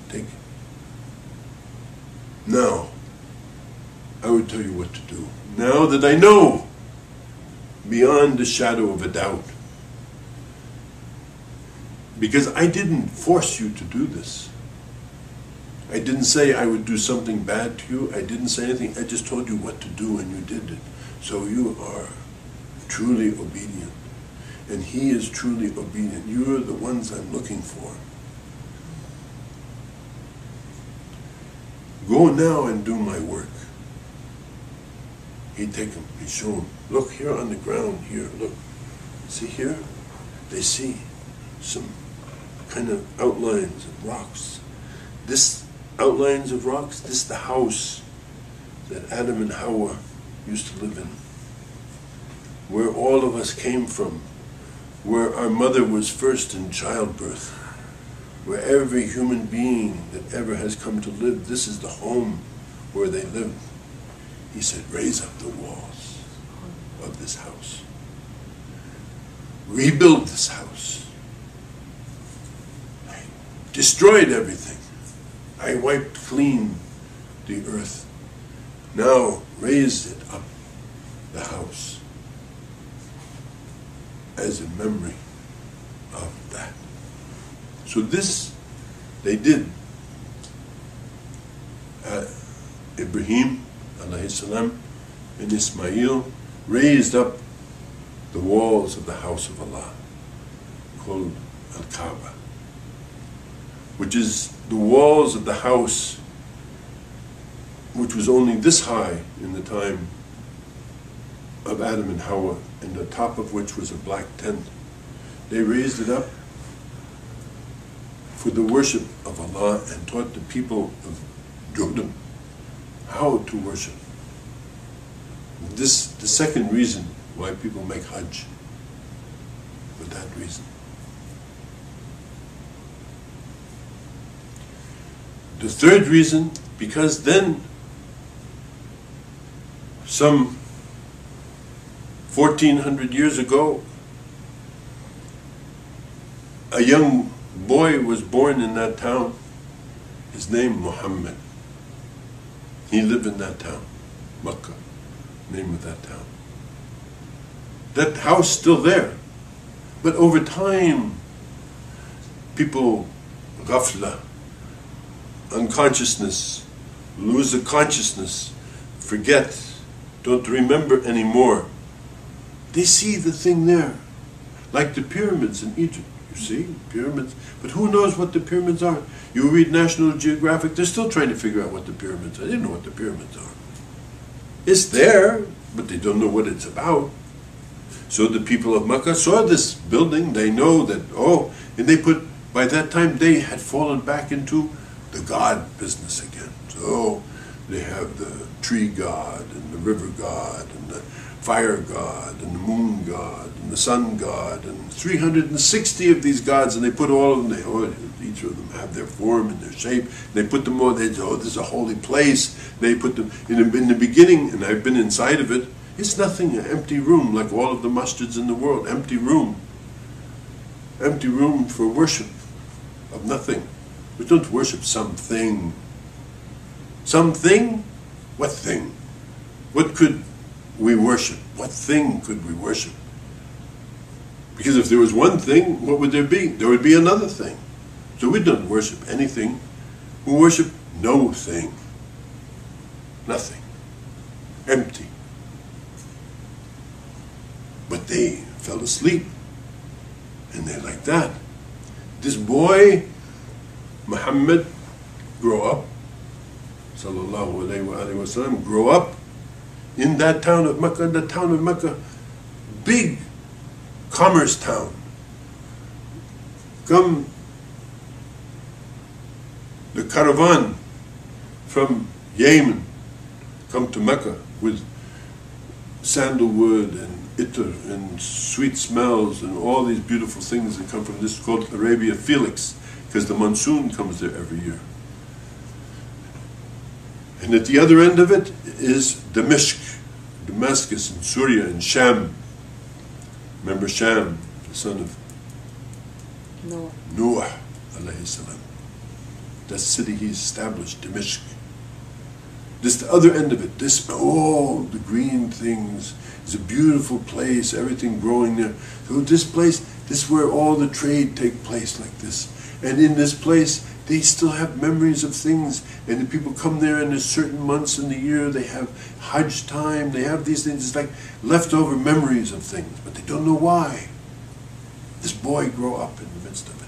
Take it. Now, I would tell you what to do. Now that I know, beyond the shadow of a doubt, because I didn't force you to do this. I didn't say I would do something bad to you. I didn't say anything. I just told you what to do and you did it. So you are truly obedient. And he is truly obedient. You are the ones I'm looking for. Go now and do my work. He'd take him, he'd show him. Look here on the ground, here, look. See here? They see some kind of outlines of rocks. This outlines of rocks, this is the house that Adam and Hawa used to live in. Where all of us came from. Where our mother was first in childbirth. Where every human being that ever has come to live, this is the home where they live. He said, raise up the walls of this house. Rebuild this house. I destroyed everything. I wiped clean the earth. Now raise it up, the house, as a memory of that. So this they did. Ibrahim, alayhi-s-salaam, and Ismail raised up the walls of the house of Allah, called Al-Kaaba, which is the walls of the house which was only this high in the time of Adam and Hawa, and the top of which was a black tent. They raised it up for the worship of Allah and taught the people of Jordan how to worship. This the second reason why people make Hajj, for that reason. The third reason, because then some 1400 years ago, a young boy was born in that town. His name Muhammad. He lived in that town, Makkah, name of that town. That house still there, but over time, people ghafla, unconsciousness, lose the consciousness, forget, don't remember anymore. They see the thing there, like the pyramids in Egypt. You see, pyramids, but who knows what the pyramids are? You read National Geographic, they're still trying to figure out what the pyramids are. They didn't know what the pyramids are. It's there, but they don't know what it's about. So the people of Mecca saw this building, they know that, oh, and they put, by that time they had fallen back into the God business again. So they have the tree god, and the river god, and the fire god, and the moon god, and the sun god, and 360 of these gods, and they put all of them, each of them have their form and their shape. They put them all, they say, oh, this is a holy place. They put them, in the beginning, and I've been inside of it, it's nothing, an empty room, like all of the masjids in the world, empty room. Empty room for worship of nothing. We don't worship something. Something? What thing? What could we worship? What thing could we worship? Because if there was one thing, what would there be? There would be another thing. So we don't worship anything. We worship no thing. Nothing. Empty. But they fell asleep. And they're like that. This boy, Muhammad, grow up, sallallahu alayhi wa sallam, grow up in that town of Mecca, the town of Mecca, big commerce town. Come the caravan from Yemen, come to Mecca with sandalwood and itr and sweet smells and all these beautiful things that come from this, called Arabia Felix, because the monsoon comes there every year. And at the other end of it is Damascus and Syria and Sham. Remember Sham, the son of Noah, alayhi-s-salaam. That city he established, Damascus. This the other end of it, this, oh, the green things. It's a beautiful place, everything growing there. So this place, this is where all the trade take place like this. And in this place, they still have memories of things. And the people come there in certain months in the year, they have Hajj time, they have these things. It's like leftover memories of things, but they don't know why. This boy grew up in the midst of it.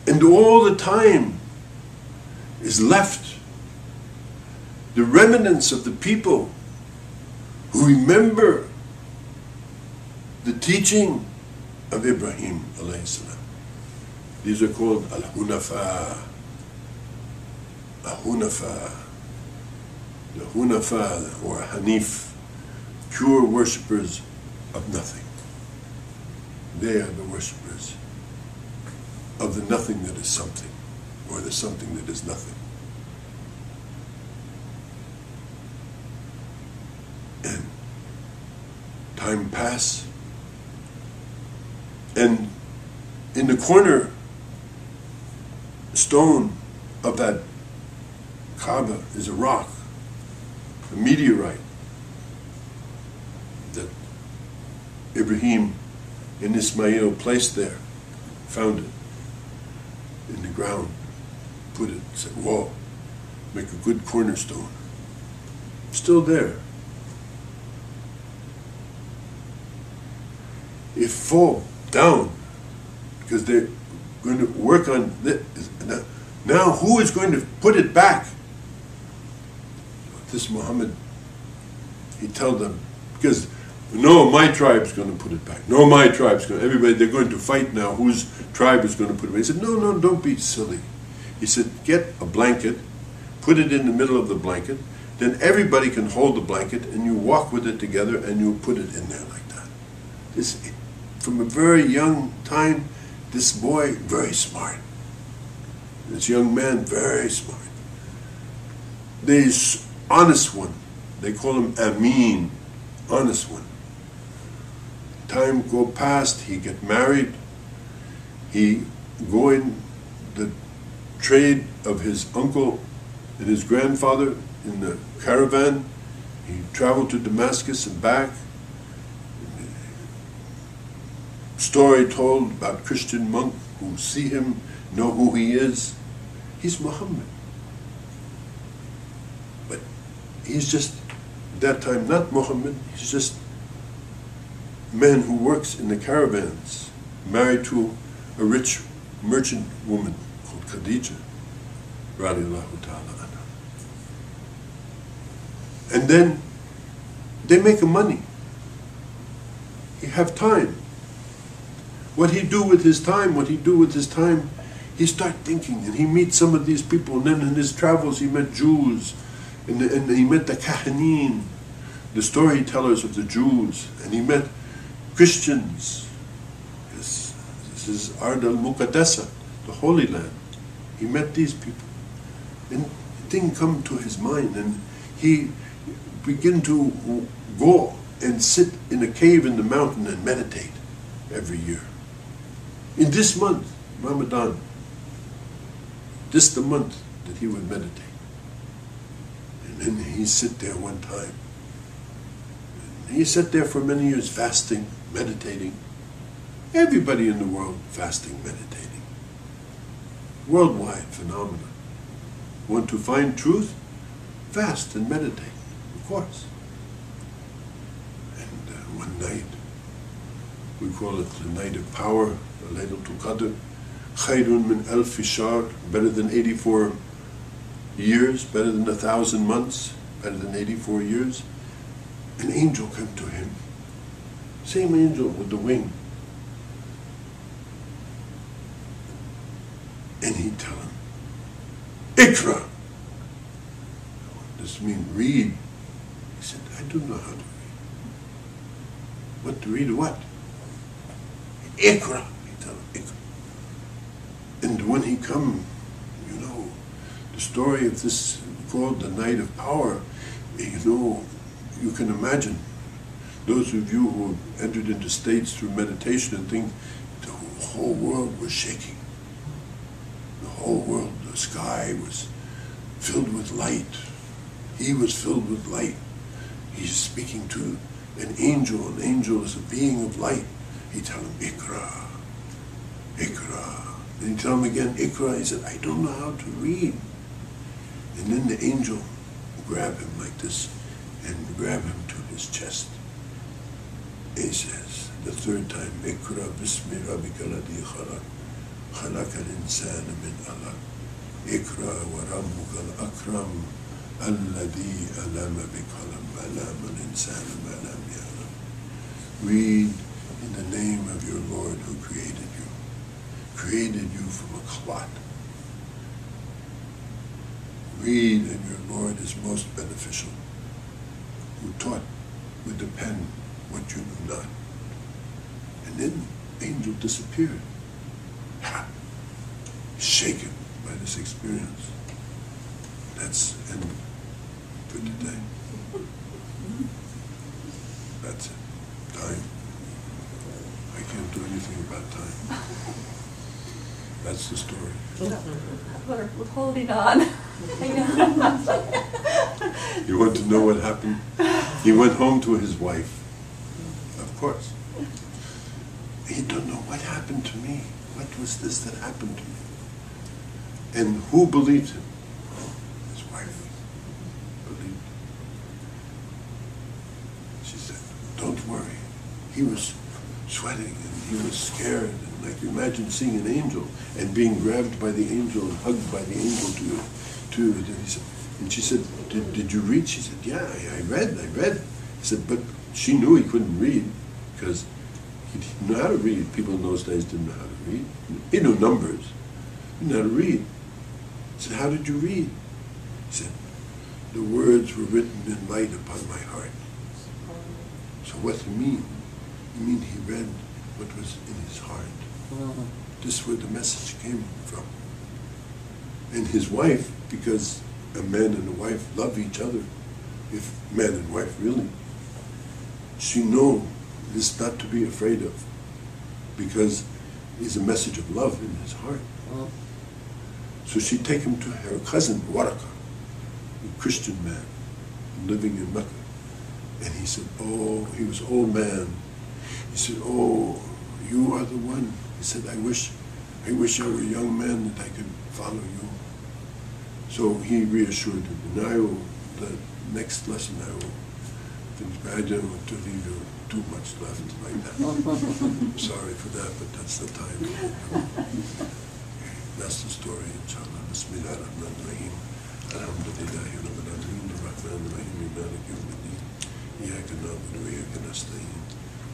And all the time is left the remnants of the people who remember the teaching of Ibrahim alayhi-s-salaam. These are called al-Hunafa. Al-Hunafa. The Hunafa, or Hanif, pure worshippers of nothing. They are the worshippers of the nothing that is something, or the something that is nothing. And time pass, and in the corner stone of that Kaaba is a rock, a meteorite that Ibrahim and Ismail placed there, found it in the ground, put it, said, whoa, make a good cornerstone. Still there. It fall down because they're going to work on this. Now who is going to put it back? This Muhammad, he told them, because no, my tribe's going to put it back. No, my tribe's going to, everybody, they're going to fight now whose tribe is going to put it back. He said, no, no, don't be silly. He said, get a blanket, put it in the middle of the blanket, then everybody can hold the blanket and you walk with it together and you put it in there like that. This, from a very young time, this boy, very smart. This young man, very smart. This honest one, they call him Amin, honest one. Time go past, he get married, he go in the trade of his uncle and his grandfather in the caravan. He traveled to Damascus and back. Story told about Christian monk who see him, know who he is. He's Muhammad. But he's just, at that time, not Muhammad, he's just a man who works in the caravans, married to a rich merchant woman called Khadija, radiallahu ta'ala anha. And then they make money. He have time. What he do with his time, he start thinking, and he meets some of these people, and then in his travels he met Jews, and he met the Kahanin, the storytellers of the Jews, and he met Christians. This is Ard al-Muqaddasa, the Holy Land. He met these people, and a thing come to his mind, and he began to go and sit in a cave in the mountain and meditate every year. In this month, Ramadan, this the month that he would meditate. And then he sit there one time. And he sat there for many years fasting, meditating. Everybody in the world fasting, meditating. Worldwide phenomenon. Want to find truth? Fast and meditate, of course. And one night, we call it the night of power, Laylatul Qadr, Khayrun min alfi shahr, better than 84 years, better than 1,000 months, better than 84 years. An angel came to him, same angel with the wing. And he'd tell him, Ikra! This means read. He said, I don't know how to read. What to read what? Ikra! He'd tell him, Ikra. And when he come, you know, the story of this called the Night of Power, you know, you can imagine, those of you who have entered into states through meditation and things, the whole world was shaking. The whole world, the sky was filled with light. He was filled with light. He's speaking to an angel. An angel is a being of light. He tell him, Ikra, Ikra. And he tell him again, Ikra. He said, I don't know how to read. And then the angel grab him like this and grab him to his chest. He says, the third time, Ikra bismi rabbika ladhi khalaq, khalaqa al-insana min alaq, Ikra wa rabbuka al-akram, alladhi alama bikalam, alama al-insana ma lam ya'lam. Read in the name of your Lord who created you from a clot. Read, and your Lord is most beneficial, who taught with the pen what you knew not. And then the angel disappeared. Ha! Shaken by this experience. That's end for today. That's it. Time. I can't do anything about time. That's the story. We're holding on. I know. You want to know what happened? He went home to his wife. Of course. He don't know what happened to me. What was this that happened to me? And who believed him? His wife believed. She said, don't worry. He was sweating and he was scared. And like you imagine seeing an angel and being grabbed by the angel and hugged by the angel to and he said, and she said, did you read? She said, yeah, I read. He said, but she knew he couldn't read because he didn't know how to read. People in those days didn't know how to read. He knew numbers. He didn't know how to read. He said, how did you read? He said, the words were written in light upon my heart. So what does it mean? It means he read what was in his heart. This is where the message came from. And his wife, because a man and a wife love each other, if man and wife really, she know this not to be afraid of, because it's a message of love in his heart. So she take him to her cousin, Waraka, a Christian man living in Mecca. And he said, oh, he was old man. He said, oh, you are the one. He said, I wish I were a young man that I could follow you. So he reassured him. And I will, the next lesson I will finish, but I don't want to leave you too much left right now. Sorry for that, but that's the time. That's the story, inshallah. Bismillah ar-Rahman ar-Rahim. Alhamdulillah, Rabbil Alamin. الرحمن الرحيم مالك يوم الدين إياك نعبد وإياك نستعين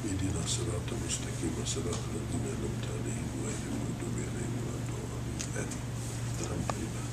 اهدنا الصراط المستقيم صراط الذين أنعمت عليهم غير المغضوب عليهم ولا الضالين آمين. الحمد لله.